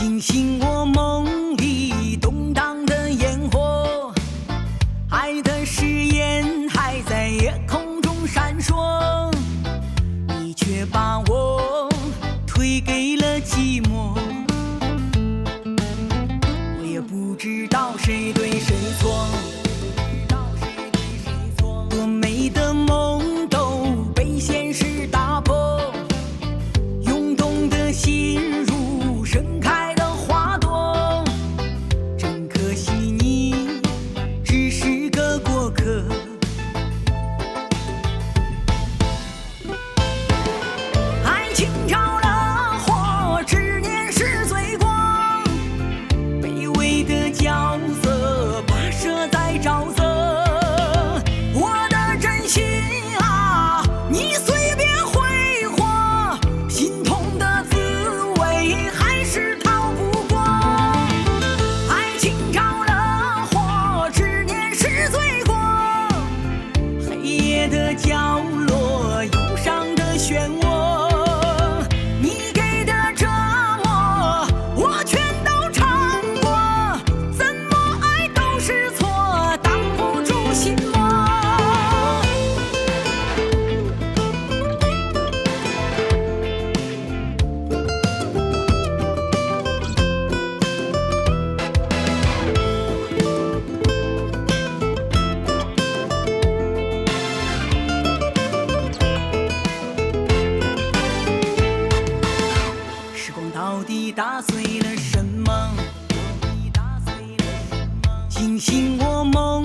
惊醒我梦里动荡的烟火，爱的誓言还在夜空中闪烁，你却把我推给了寂寞。我也不知道谁对谁错，多美的梦都被现实打破，涌动的心如盛开的花朵，真可惜你只是个过客。爱情着了火，执念是罪过，卑微的角色跋涉在沼泽，我的真心啊，你随便挥霍，心痛的滋味还是逃不过。爱情着了火，执念是罪过，黑夜的角落，忧伤的漩涡，你给的折磨我全都尝过，怎么爱都是错，挡不住心魔。时光到底打碎了什么？惊醒我梦